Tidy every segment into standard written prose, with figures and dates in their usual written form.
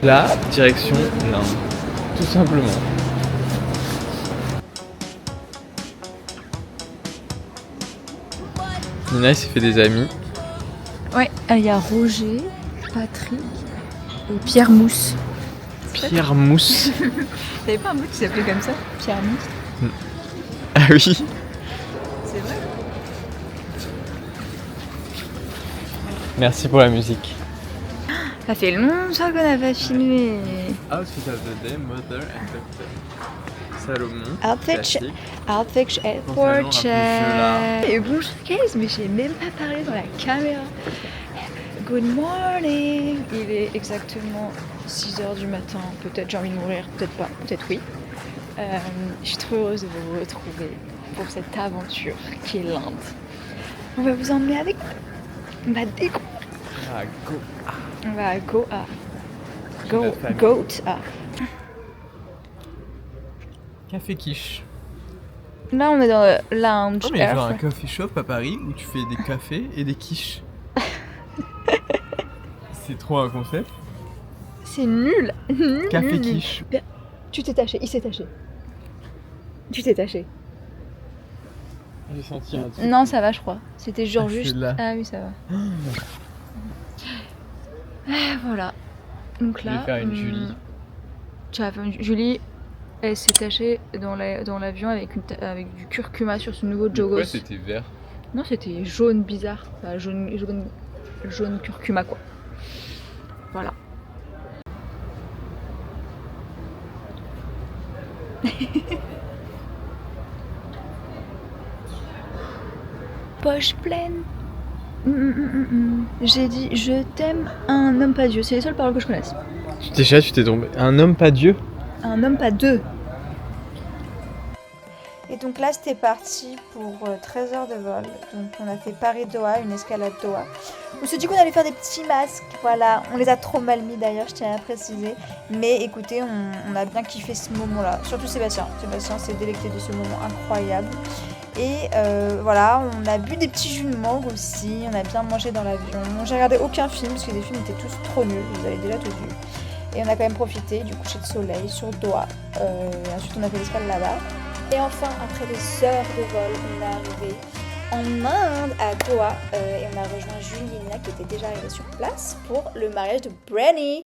là, direction l'Inde, tout simplement. Nina, il s'est fait des amis. Ouais, il y a Roger, Patrick et Pierre Mousse. Pierre Mousse. T'avais pas un mot qui s'appelait comme ça? Pierre Mousse? Ah oui. C'est vrai? Merci pour la musique. Ça fait longtemps qu'on n'a pas filmé. Outfit of the day, Mother and Doctor. Salomon. Outfit Airport check. Et bonjour guys, mais j'ai même pas parlé dans la caméra. Good morning. Il est exactement 6h du matin. Peut-être j'ai envie de mourir, peut-être pas, peut-être oui. Je suis trop heureuse de vous retrouver pour cette aventure qui est l'Inde. On va vous emmener avec nous. On va découvrir. Ah, go. On va à Goa. Goat. Goat. Café quiche. Là, on est dans le lounge. Oh, mais il y a un coffee shop à Paris où tu fais des cafés et des quiches. C'est trop un concept. C'est nul. Café quiche. Tu t'es taché, il s'est taché. Tu t'es taché. J'ai senti un truc. Non, ça va, je crois. C'était genre juste. Là. Ah oui, ça va. Voilà. Donc là. Je vais faire une Julie. Tu vas faire une Julie. Elle s'est tachée dans l'avion avec du curcuma sur ce nouveau jogos. Pourquoi c'était vert? Non, c'était jaune bizarre. Enfin, jaune curcuma quoi. Voilà. Poche pleine. J'ai dit je t'aime, un homme pas Dieu. C'est les seules paroles que je connaisse. Tu t'es tombé. Un homme pas Dieu? Un homme pas deux. Et donc là c'était parti pour 13 heures de vol. Donc on a fait Paris-Doha, une escale à Doha. On s'est dit qu'on allait faire des petits masques. Voilà, on les a trop mal mis d'ailleurs, je tiens à préciser. Mais écoutez, on a bien kiffé ce moment-là. Surtout Sébastien. Sébastien s'est délecté de ce moment incroyable. Et voilà, on a bu des petits jus de mangue aussi. On a bien mangé dans l'avion. J'ai regardé aucun film parce que les films étaient tous trop nuls. Vous avez déjà tout vu. Et on a quand même profité du coucher de soleil sur Doha. Et ensuite on a fait l'escale là-bas. Et enfin, après des heures de vol, on est arrivé en Inde, à Goa, et on a rejoint Julie et Nina qui étaient déjà arrivées sur place pour le mariage de Brenny.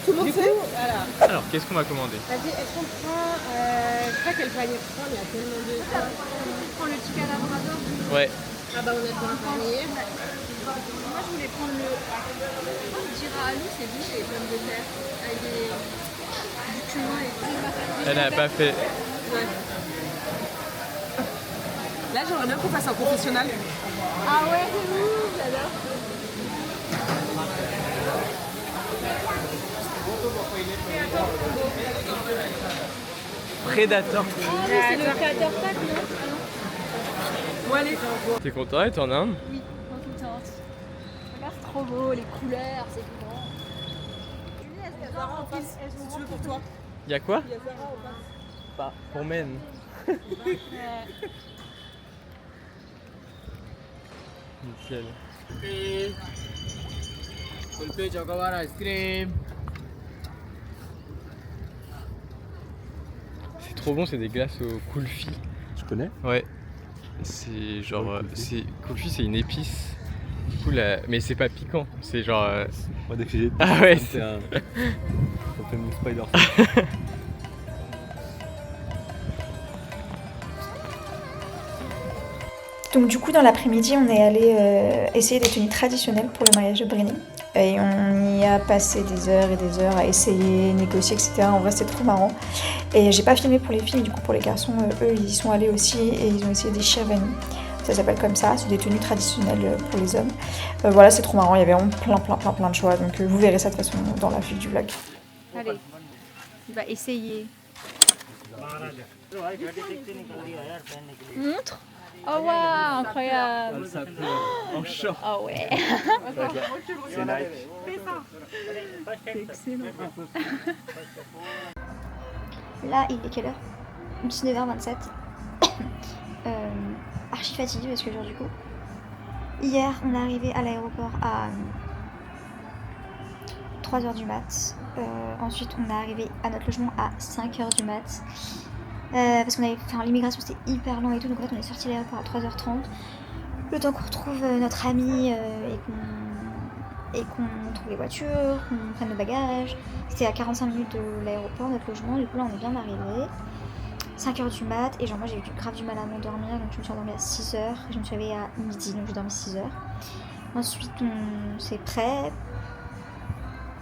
Tout le monde sait voilà. Alors, qu'est-ce qu'on va commander? Vas-y, est-ce qu'on prend... je sais pas quel panier prendre, il y a tellement de... On prend le tikka labrador? Ouais. Ah bah on a plein de paniers. Moi je voulais prendre le Jira Alou, c'est bon, c'est les pommes de terre, avec du cumin et tout. Elle n'a pas fait. Ouais. Là j'aimerais bien qu'on fasse un confessionnal. Ah ouais, c'est bon, j'adore. Predator. Ah oui, c'est le créateur pack, non? Bon allez. T'es content d'être en Inde? Oui, moi contente. Regarde, c'est trop beau, les couleurs, c'est grand. Il y a Zara en face, si tu veux pour toi. Y'a quoi? Il y a Zara en face. Pas pour men. Nickel. Kulfi, chocobar, ice cream. C'est trop bon, c'est des glaces au kulfi. Tu connais? Ouais. C'est genre. Ouais, kulfi. Kulfi, c'est une épice. Du coup, mais c'est pas piquant. C'est genre. Moi, dès que j'ai Ah ouais, c'est un... Ça fait mon spider. Donc du coup dans l'après-midi on est allé essayer des tenues traditionnelles pour le mariage de Brenny. Et on y a passé des heures et des heures à essayer, négocier, etc. En vrai c'était trop marrant. Et j'ai pas filmé pour les filles, du coup pour les garçons, eux ils y sont allés aussi et ils ont essayé des sherwani. Ça s'appelle comme ça, c'est des tenues traditionnelles pour les hommes. Voilà, c'est trop marrant, il y avait vraiment plein de choix. Donc vous verrez ça de toute façon dans la suite du vlog. Allez, il va essayer. Montre. Oh waouh, incroyable. Ça peut en short. Oh ouais. C'est Nike. C'est excellent. Là, il est quelle heure? 19h27. Archi fatiguée parce que genre du coup, hier on est arrivé à l'aéroport à 3h du mat. Ensuite, on est arrivé à notre logement à 5h du mat. Parce qu'on avait, l'immigration c'était hyper lent et tout, donc en fait on est sorti de l'aéroport à 3h30. Le temps qu'on retrouve notre ami et qu'on trouve les voitures, qu'on prenne nos bagages. C'était à 45 minutes de l'aéroport, notre logement, du coup là on est bien arrivé. 5h du mat, et genre moi j'ai eu grave du mal à m'endormir, donc je me suis endormie à 6h, et je me suis réveillée à midi, donc j'ai dormi 6h. Ensuite c'est prêt,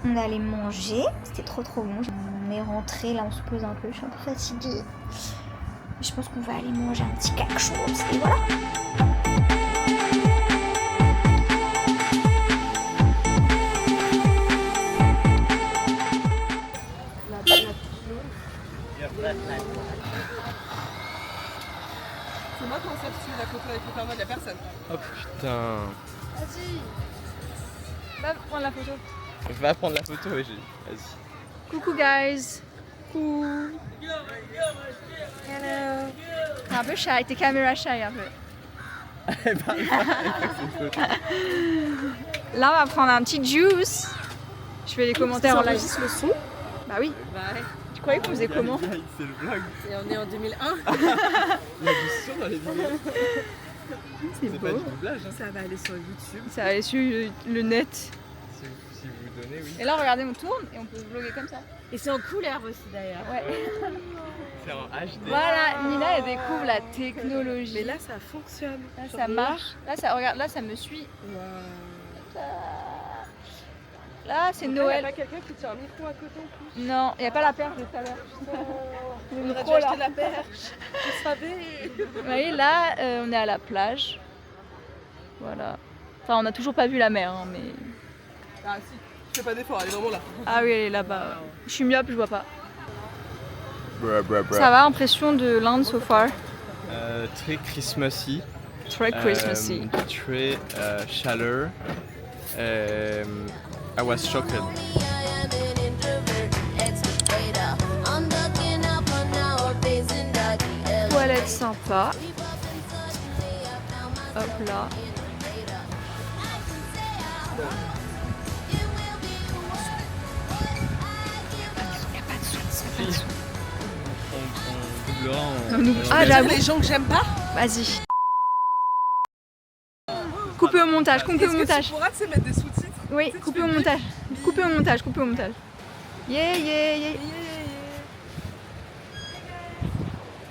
on est allé manger, c'était trop bon, on est rentré, là on se pose un peu, je suis un peu fatiguée. Je pense qu'on va aller manger un petit quelque chose, et voilà. C'est moi qui sais si la photo avec le pervers, il n'y a personne. Oh putain. Vas-y, va prendre la photo. Va prendre la photo, vas-y. Coucou guys. Coucou. Hello. T'es un peu shy, t'es caméra shy un peu. Là on va prendre un petit juice. Je fais les commentaires en live. Le son. Bah oui. Ouais. Tu croyais qu'on faisait comment? C'est le vlog. Et on est en 2001. Il y a du son dans les vidéos. C'est C'est pas beau. du doublage, hein. Ça va aller sur YouTube. Ça va aller sur le net. Si vous donnez, oui. Et là regardez on tourne et on peut vlogger comme ça. Et c'est en couleur aussi d'ailleurs. Ouais. C'est en HD. Voilà, Nina elle découvre la technologie. Mais là ça fonctionne. Là, ça marche. Là ça regarde, là ça me suit. Wow. Là c'est Il n'y a Noël. pas quelqu'un qui tient un micro à côté en plus. Non, il n'y a pas la perche de tout à l'heure. Le On aurait dû micro là. acheter la perche. Je savais. Vous voyez là on est à la plage. Voilà. Enfin on n'a toujours pas vu la mer hein, mais. Ah si, je fais pas d'effort, elle est vraiment là. Ah oui elle est là-bas. Je suis myope, je vois pas. Bruh, bruh, bruh. Ça va, impression de l'Inde so far? Très Christmassy. Très Christmassy. Très chaleur. I was shocked. Toilette sympa. Hop là. On doublera en... Ah j'avoue. Les gens que j'aime pas. Vas-y. Coupez au montage, coupez au montage. Tu pourras mettre des sous-titres. Oui, coupez au montage. Coupez au montage, coupez au montage. Yeah, yeah, yeah.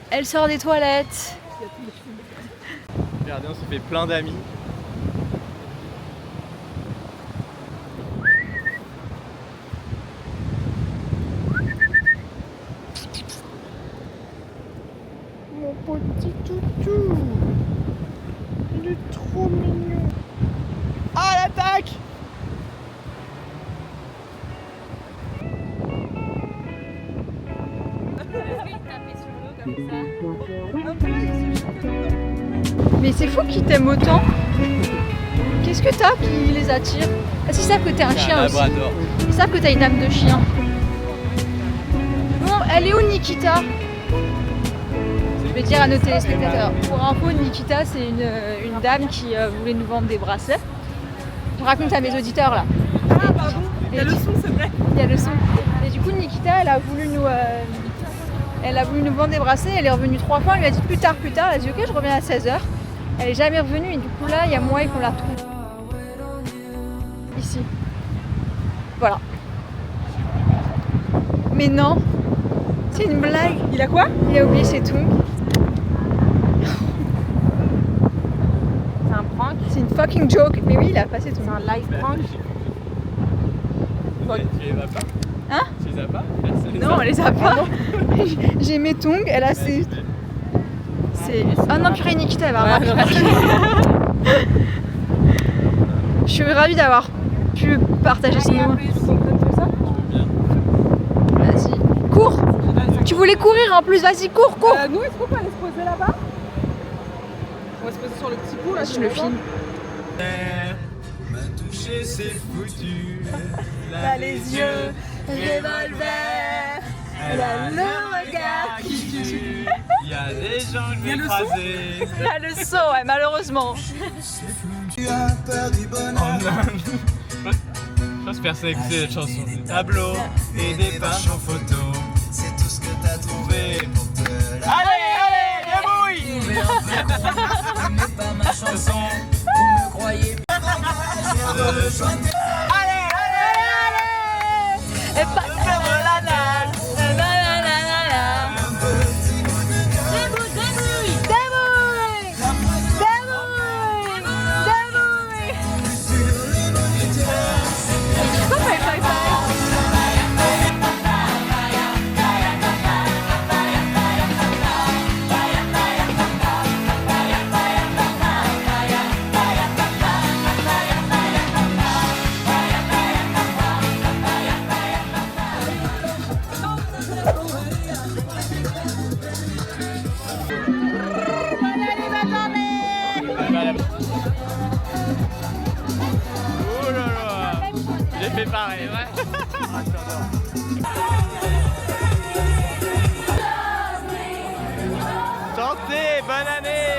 Elle sort des toilettes. Regardez, on s'est fait plein d'amis. Mon petit toutou. Il est trop mignon. Ah l'attaque! Mais c'est fou qu'ils t'aiment autant. Qu'est-ce que t'as qui les attire? Est-ce qu'ils savent que t'es un chien aussi? Labrador. Ils savent que t'as une âme de chien. Bon, elle est où Nikita? Je vais dire à nos téléspectateurs. Pour info, Nikita, c'est une dame qui voulait nous vendre des bracelets. Je raconte à mes auditeurs là. Ah pardon, il y a le son, c'est vrai. Il y a le son. Et du coup, Nikita, elle a voulu nous vendre des bracelets. Elle est revenue 3 fois. Elle lui a dit plus tard. Elle a dit ok, je reviens à 16h. Elle est jamais revenue. Et du coup, là, il y a moyen qu'on la retrouve. Ici. Voilà. Mais non. C'est une blague. Il a quoi? Il a oublié ses tongs. C'est un prank. C'est une fucking joke. Mais oui, il a passé son Un live prank. Tu les as pas? Hein? Tu les as pas? Personne Non, elle les a pas. J'ai mes tongs, elle a ses. C'est. Ah non, purée, Nikita, elle va avoir Je suis ravie d'avoir pu partager ce moment. Vas-y, cours! Tu voulais courir en plus, vas-y, cours! Nous, est-ce qu'on peut aller se poser là-bas? On va se poser sur le petit pont là. Je le filme. m'a touché, c'est foutu. Là, les yeux, revolver. Elle a le regard qui tue. Il y a des gens que je vais écraser. Là, le son, ouais, malheureusement. Tu as peur du bonheur. Je pense pense personne écouter cette chanson. Des tableaux et des pages en photo. C'est tout ce que t'as trouvé pour te la... Allez, débrouille. Mais pas ma chanson, vous me croyez bien. Et pas... Oh là là, j'ai fait pareil, ouais. Santé, bonne année.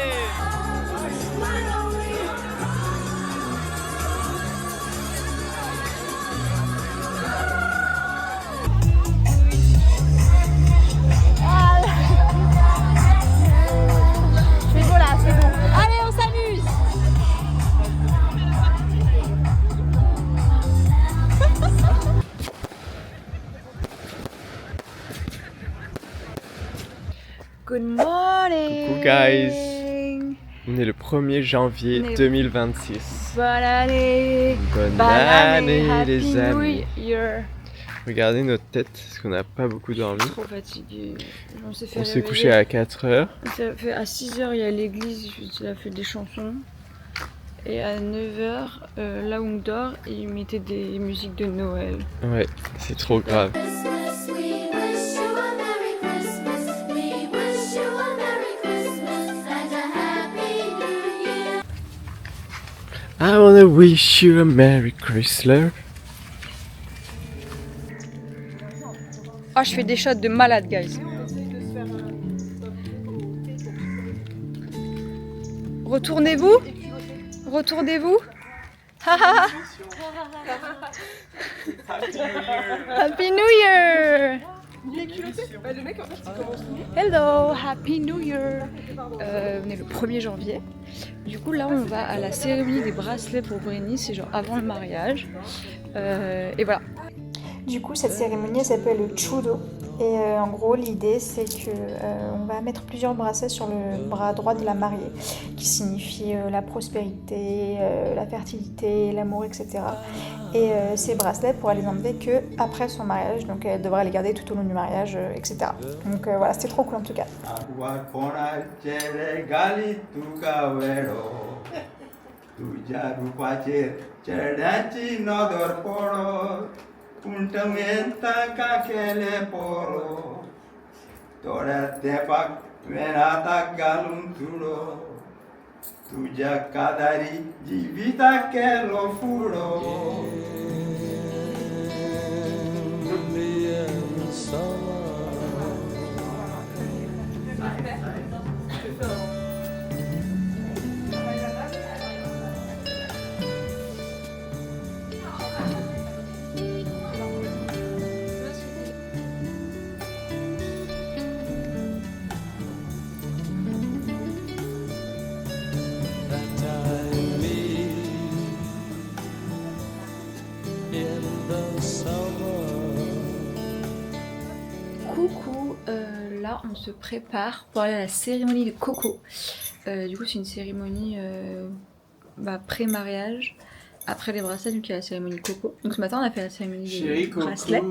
C'est bon là, c'est bon. Allez, on s'amuse. Good morning. Coucou, guys. On est le 1er janvier 2026. Bonne année. Bonne année Happy les amis. New Year. Regardez notre tête parce qu'on n'a pas beaucoup dormi. Trop fatigué. On s'est fait On s'est réveiller. couché à 4h. Fait à 6h, il y a l'église, il a fait des chansons. Et à 9h, là où on dort, il mettait des musiques de Noël. Ouais, c'est trop grave. Christmas, we wish you a Merry Christmas. We wish you a Merry Christmas and a Happy New Year. I wanna wish you a Merry Chrysler. Ah, je fais des shots de malade, guys. Retournez-vous. Retournez-vous. Happy New Year. Hello, Happy New Year. On est le 1er janvier. Du coup, là, on va à la cérémonie des bracelets pour Brenny. C'est genre avant le mariage. Et voilà. Du coup, cette cérémonie elle s'appelle le chudo. Et en gros, l'idée c'est que on va mettre plusieurs bracelets sur le bras droit de la mariée, qui signifie la prospérité, la fertilité, l'amour, etc. Et ces bracelets, pour les enlever que après son mariage, donc elle devra les garder tout au long du mariage, etc. Donc voilà, c'était trop cool en tout cas. Puntamenta kakele poro Tora tepak venata galuntulo Tuja kadari jivita kelo furo Coucou, là on se prépare pour aller à la cérémonie de Coco. Du coup c'est une cérémonie pré-mariage, après les bracelets, donc il y a la cérémonie Coco. Donc ce matin on a fait la cérémonie des bracelets.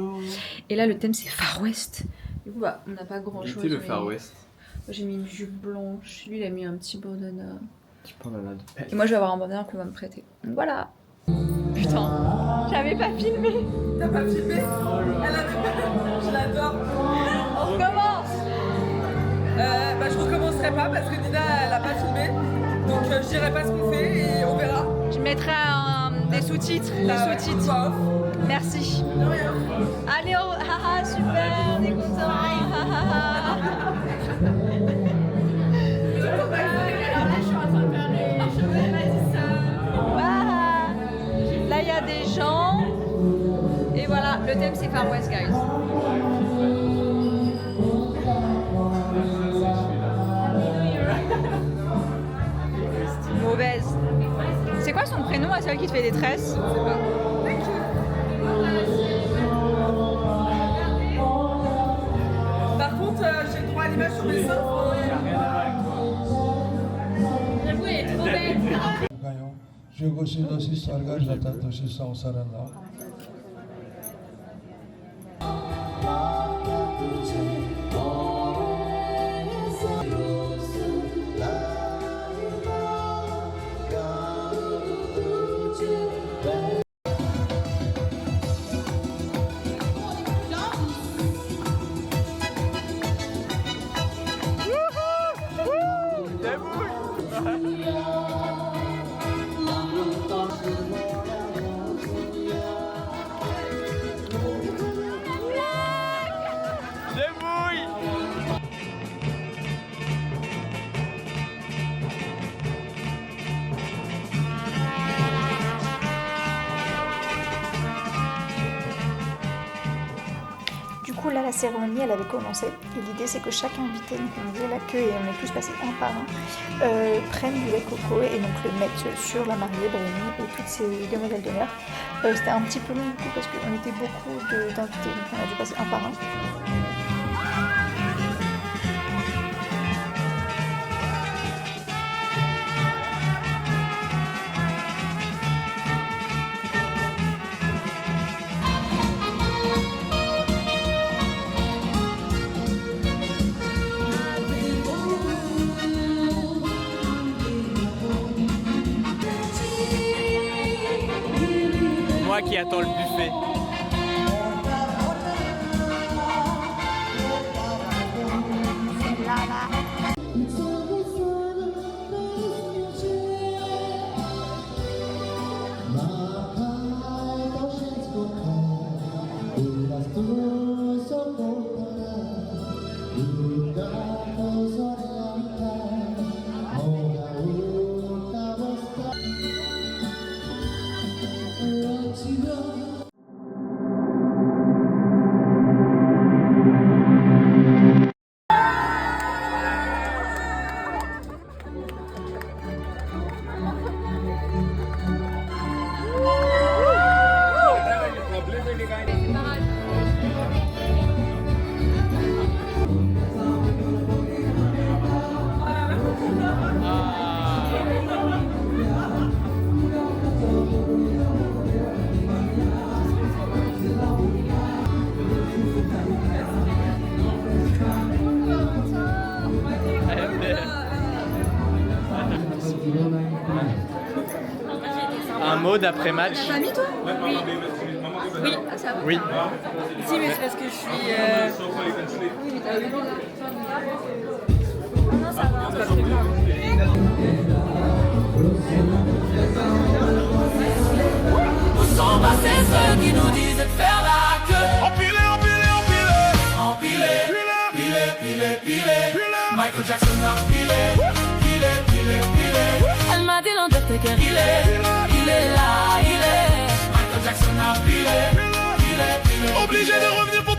Et là le thème c'est Far West. Du coup on n'a pas grand chose. C'était le Far West. J'ai mis une jupe blanche, lui il a mis un petit bandana. Tu prends la de pelle. Et moi je vais avoir un bandana qu'on va me prêter. Donc voilà. Putain, j'avais pas filmé. T'as pas filmé? Elle avait pas. Je l'adore. On recommence. Je recommencerai pas parce que Nina elle a pas filmé. Donc je dirai pas ce qu'on fait et on verra. Je mettrai des sous-titres. Merci. De rien. Allez, haha, super, on est contents. La Là, il y a des gens. Et voilà, le thème c'est Far West, guys. Mauvaise. C'est quoi son prénom à celle qui te fait des tresses? Par contre, j'ai le droit à l'image sur mes seins. J'avoue, elle est trop belle. Jugosidosis sargajlatatosis samsarana. Du coup là la cérémonie elle avait commencé et l'idée c'est que chaque invité, donc on faisait la queue et on est tous passés un par un, prennent du lait coco et donc le mettent sur la mariée, Brémy et toutes ces demoiselles d'honneur. C'était un petit peu long du coup parce qu'on était beaucoup d'invités donc on a dû passer un par un. Moi qui attends le buffet. Un mot d'après match. T'as mis toi? Oui. Oui, ça va. Oui. Si, mais c'est parce que je suis. Oui, mais t'as vu. Non, ça va. C'est pas très grave. Où sont passés ceux qui nous disaient de faire la queue? Empilé, empilé, empilé. Empilé. Michael Jackson a empilé. Elle m'a dit l'Undertaker, il est là, il est. Michael Jackson a empilé. Obligé de revenir pour